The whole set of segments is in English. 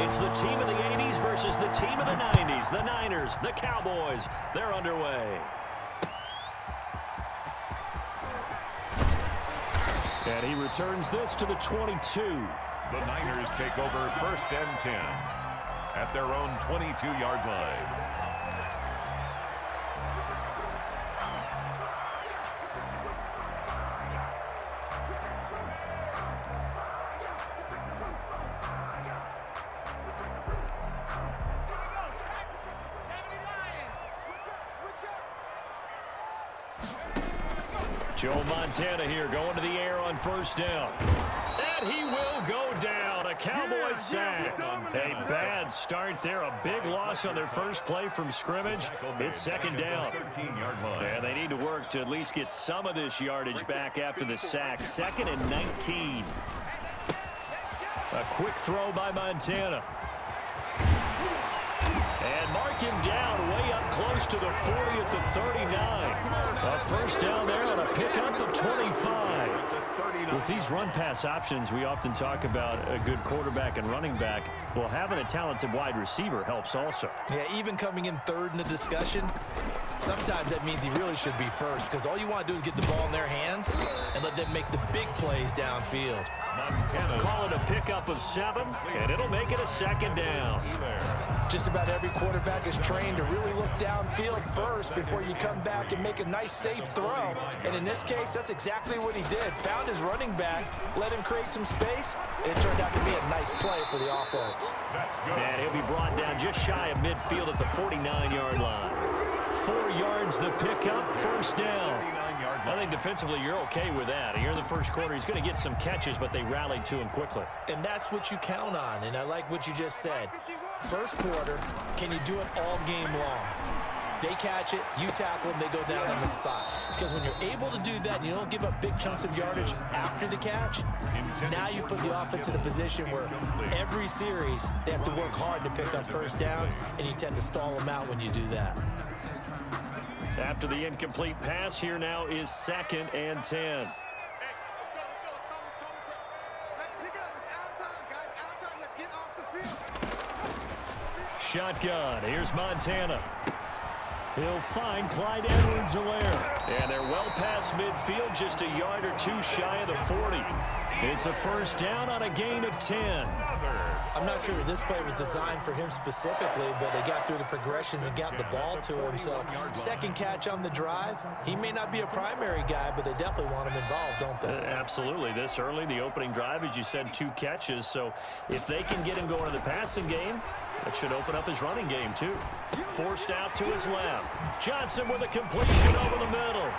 It's the team of the 80s versus the team of the 90s. The Niners, the Cowboys, they're underway. And he returns this to the 22. The Niners take over 1st and 10 at their own 22-yard line. Joe Montana here going to the air on 1st down. And he will go down. A Cowboys sack. A bad start there. A big loss on their first play from scrimmage. It's 2nd down. And they need to work to at least get some of this yardage back after the sack. 2nd and 19. A quick throw by Montana. And mark him down way up close to the 40 at the 39. A 1st down there on a pickup of 25. With these run-pass options, we often talk about a good quarterback and running back. Well, having a talented wide receiver helps also. Yeah, even coming in 3rd in the discussion, sometimes that means he really should be 1st because all you want to do is get the ball in their hands and let them make the big plays downfield. Call it a pickup of 7, and it'll make it a 2nd down. Just about every quarterback is trained to really look downfield first before you come back and make a nice, safe throw. And in this case, that's exactly what he did. Found his running back, let him create some space, and it turned out to be a nice play for the offense. And he'll be brought down just shy of midfield at the 49-yard line. 4 yards the pickup, 1st down. I think defensively you're okay with that. Here in the 1st quarter, he's going to get some catches, but they rallied to him quickly. And that's what you count on, and I like what you just said. 1st quarter, can you do it all game long? They catch it, you tackle them, they go down on the spot. Because when you're able to do that and you don't give up big chunks of yardage after the catch, now you put the offense in a position where every series they have to work hard to pick up 1st downs, and you tend to stall them out when you do that. After the incomplete pass, here now is 2nd and 10. Shotgun. Here's Montana. He'll find Clyde Edwards-Helaire. And they're well past midfield, just a yard or 2 shy of the 40. It's a 1st down on a gain of 10. I'm not sure that this play was designed for him specifically, but they got through the progressions and got the ball to him. So 2nd catch on the drive. He may not be a primary guy, but they definitely want him involved, don't they? Absolutely. This early, the opening drive, as you said, 2 catches. So if they can get him going in the passing game, that should open up his running game, too. Forced out to his left. Johnson with a completion over the middle.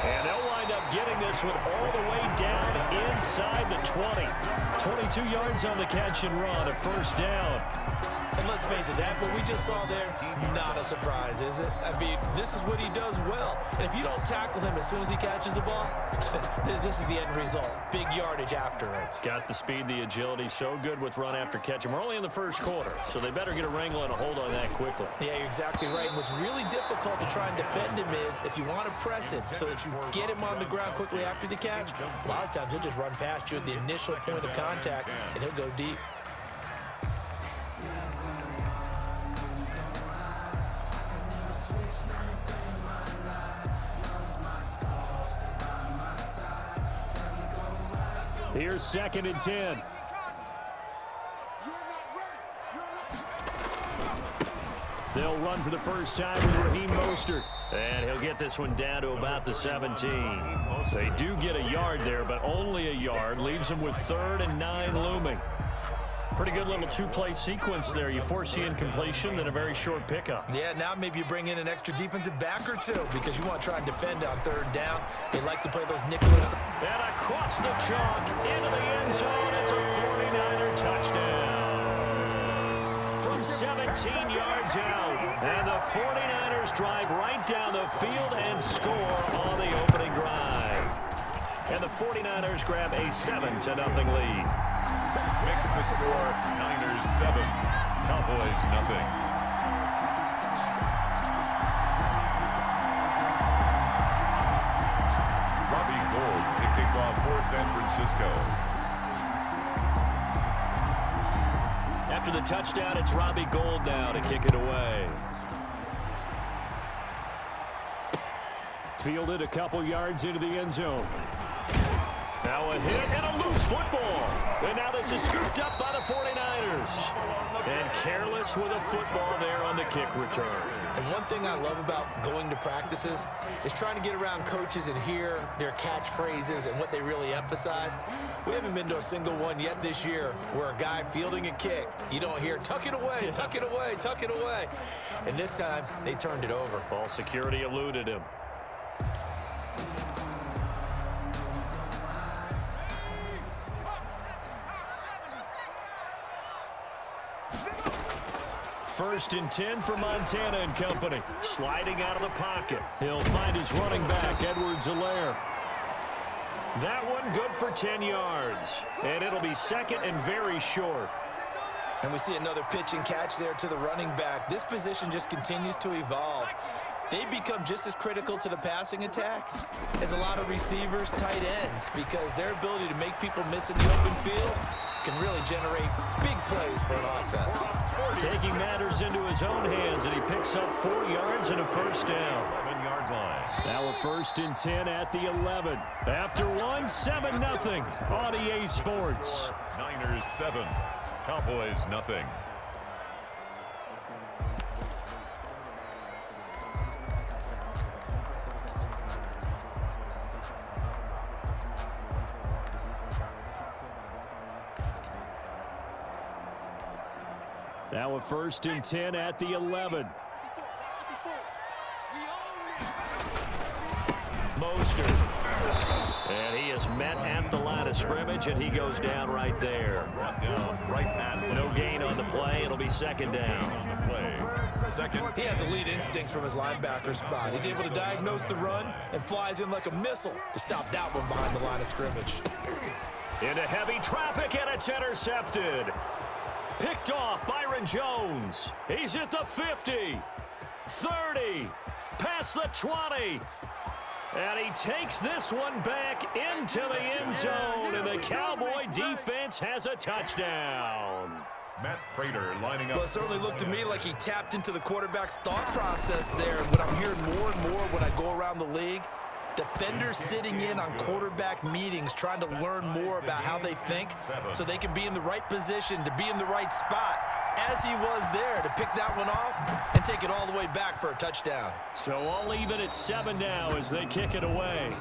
And they'll wind up getting this one all the way down inside the 20. 22 yards on the catch and run, a 1st down. And let's face it, that what we just saw there, not a surprise, is it? I mean, this is what he does well. And if you don't tackle him as soon as he catches the ball, this is the end result. Big yardage afterwards. Got the speed, the agility, so good with run after catch. And we're only in the 1st quarter, so they better get a wrangle and a hold on that quickly. Yeah, you're exactly right. And what's really difficult to try and defend him is if you want to press him so that you get him on the ground quickly after the catch, a lot of times he'll just run past you at the initial point of contact, and he'll go deep. Here's 2nd and 10. They'll run for the first time with Raheem Mostert. And he'll get this one down to about the 17. They do get a yard there, but only a yard. Leaves them with 3rd and 9 looming. Pretty good little 2-play sequence there. You force the incompletion, then a very short pickup. Yeah, now maybe you bring in an extra defensive back or 2 because you want to try and defend on 3rd down. They like to play those nickelers. And across the chalk into the end zone. It's a 49er touchdown. From 17 yards out. And the 49ers drive right down the field and score on the opening drive. And the 49ers grab a 7-0 lead. Makes the score Niners 7, Cowboys nothing. Robbie Gould to kick off for San Francisco. After the touchdown, it's Robbie Gould now to kick it away. Fielded a couple yards into the end zone. Now a hit and a loose football. And now this is scooped up by the 49ers. And careless with a football there on the kick return. And one thing I love about going to practices is trying to get around coaches and hear their catchphrases and what they really emphasize. We haven't been to a single one yet this year where a guy fielding a kick, you don't hear, tuck it away, tuck it away, tuck it away. And this time, they turned it over. Ball security eluded him. First and 10 for Montana and company. Sliding out of the pocket. He'll find his running back, Edwards-Helaire. That one good for 10 yards. And it'll be second and very short. And we see another pitch and catch there to the running back. This position just continues to evolve. They become just as critical to the passing attack as a lot of receivers, tight ends, because their ability to make people miss in the open field can really generate big plays for an offense. Taking matters into his own hands, and he picks up 4 yards and a first down. 11-yard line. Now a first and 10 at the 11. After one, 7-0 on EA Sports. Niners 7, Cowboys nothing. Now a first and 10 at the 11. Mostert. And he is met at the line of scrimmage, and he goes down right there. No gain on the play. It'll be second down. He has elite instincts from his linebacker spot. He's able to diagnose the run and flies in like a missile to stop that one behind the line of scrimmage. Into heavy traffic, and it's intercepted. Picked off Byron Jones. He's at the 50, 30, past the 20. And he takes this one back into the end zone, and the Cowboy defense has a touchdown. Matt Prater lining up. Well, it certainly looked to me like he tapped into the quarterback's thought process there. And what I'm hearing more and more when I go around the league, defenders sitting in on quarterback meetings trying to learn more about how they think so they can be in the right position to be in the right spot, as he was there to pick that one off and take it all the way back for a touchdown. So all even at 7 now as they kick it away.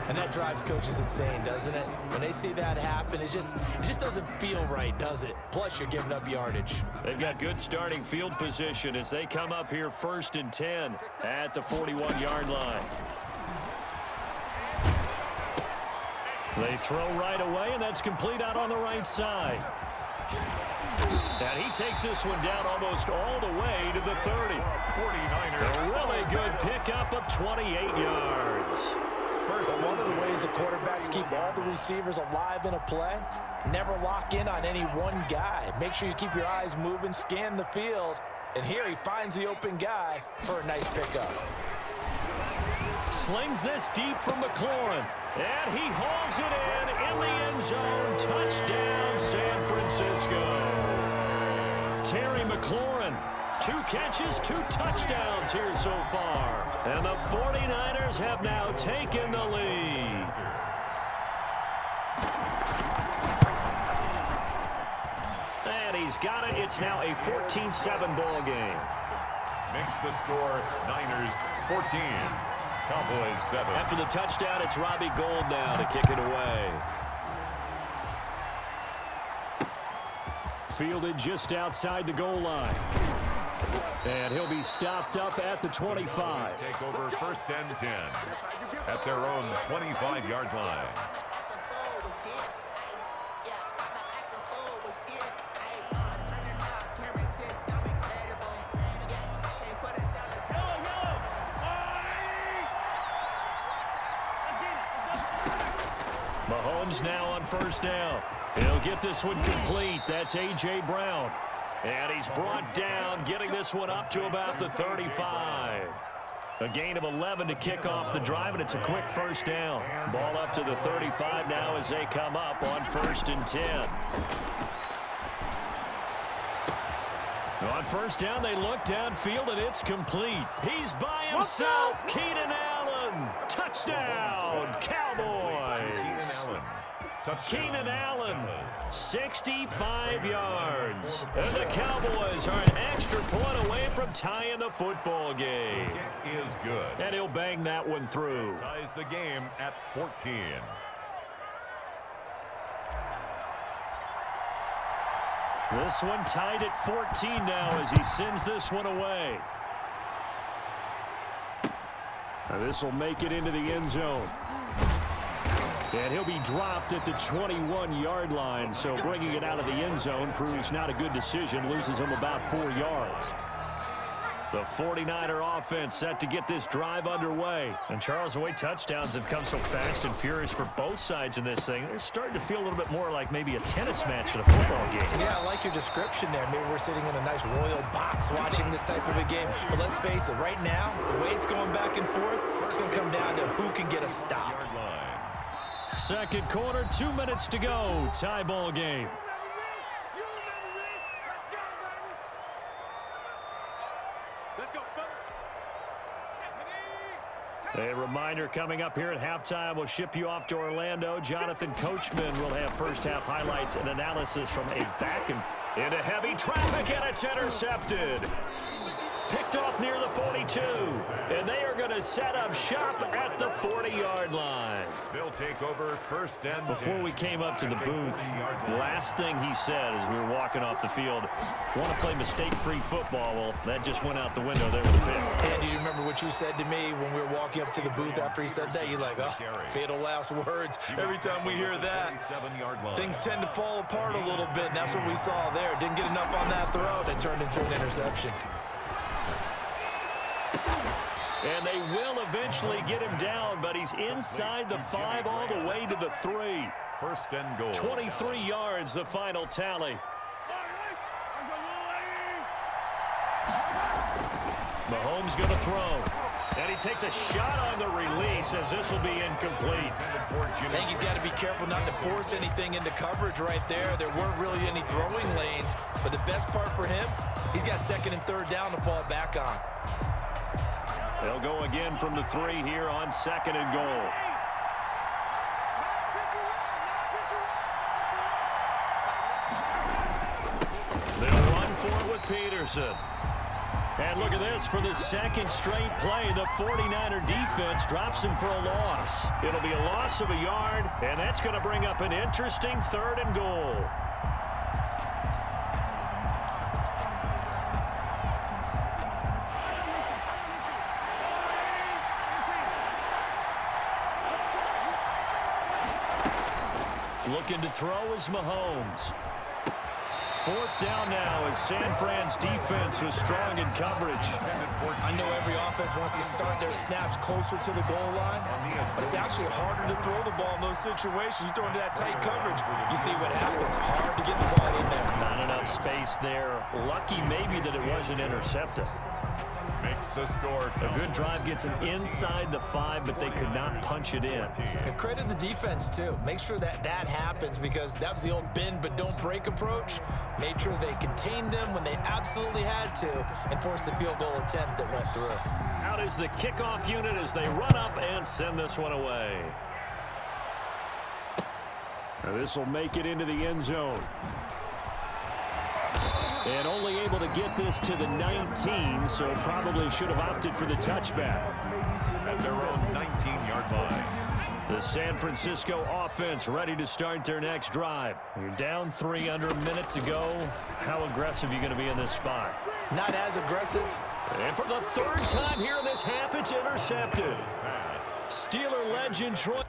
And that drives coaches insane, doesn't it? When they see that happen, it just doesn't feel right, does it? Plus, you're giving up yardage. They've got good starting field position as they come up here first and 10 at the 41-yard line. They throw right away, and that's complete out on the right side. And he takes this one down almost all the way to the 30. 49ers. A really good pickup of 28 yards. One of the ways the quarterbacks keep all the receivers alive in a play, never lock in on any one guy. Make sure you keep your eyes moving, scan the field, and here he finds the open guy for a nice pickup. Slings this deep from McLaurin, and he hauls it in the end zone. Touchdown, San Francisco. Terry McLaurin, 2 catches, 2 touchdowns here so far. And the 49ers have now taken the lead. And he's got it. It's now a 14-7 ball game. Makes the score Niners 14. Cowboys 7. After the touchdown, it's Robbie Gould now to kick it away. Fielded just outside the goal line. And he'll be stopped up at the 25. Take over first and 10 at their own 25-yard line. Mahomes now on first down. He'll get this one complete. That's A.J. Brown. And he's brought down, getting this one up to about the 35. A gain of 11 to kick off the drive, and it's a quick first down. Ball up to the 35 now as they come up on first and 10. On first down, they look downfield, and it's complete. He's by himself. Keenan Allen. Touchdown, Cowboys. Keenan Allen, 65 yards. And the Cowboys are an extra point away from tying the football game. It is good. And he'll bang that one through. Ties the game at 14. This one tied at 14 now as he sends this one away. Now this will make it into the end zone. And he'll be dropped at the 21-yard line, so bringing it out of the end zone proves not a good decision, loses him about 4 yards. The 49er offense set to get this drive underway. And Charles, the way touchdowns have come so fast and furious for both sides in this thing, it's starting to feel a little bit more like maybe a tennis match in a football game. Yeah, I like your description there. Maybe we're sitting in a nice royal box watching this type of a game. But let's face it, right now, the way it's going back and forth, it's going to come down to who can get a stop. Second quarter, 2 minutes to go. Tie ball game. A reminder coming up here at halftime. We'll ship you off to Orlando. Jonathan Coachman will have first-half highlights and analysis from a back and into heavy traffic, and it's intercepted. Picked off near the 42, and they are going to set up shop at the 40-yard line. They'll take over first and 10. Before we came up to the booth, last thing he said as we were walking off the field, want to play mistake-free football. Well, that just went out the window there with a pick. And do you remember what you said to me when we were walking up to the booth after he said that? You're like, oh, fatal last words. Every time we hear that, things tend to fall apart a little bit, and that's what we saw there. Didn't get enough on that throw that turned into an interception. And they will eventually get him down, but he's inside the 5 all the way to the 3. First and goal. 23 yards, the final tally. Mahomes going to throw. And he takes a shot on the release as this will be incomplete. I think he's got to be careful not to force anything into coverage right there. There weren't really any throwing lanes, but the best part for him, he's got second and third down to fall back on. They'll go again from the 3 here on second and goal. They'll run for it with Peterson. And look at this, for the second straight play, the 49er defense drops him for a loss. It'll be a loss of a yard, and that's going to bring up an interesting third and goal. Looking to throw is Mahomes. Fourth down now as San Fran's defense was strong in coverage. I know every offense wants to start their snaps closer to the goal line, but it's actually harder to throw the ball in those situations. You throw into that tight coverage, you see what happens. Hard to get the ball in there. Not enough space there. Lucky maybe that it wasn't intercepted. Makes the score. A good drive gets them inside the 5, but they could not punch it in. And credit the defense, too. Make sure that that happens, because that was the old bend but don't break approach. Made sure they contained them when they absolutely had to and forced the field goal attempt that went through. Out is the kickoff unit as they run up and send this one away. Now this will make it into the end zone. And only able to get this to the 19, so probably should have opted for the touchback. At their own 19-yard line. The San Francisco offense ready to start their next drive. You're down 3, under a minute to go. How aggressive are you going to be in this spot? Not as aggressive. And for the third time here in this half, it's intercepted. Steeler legend Troy.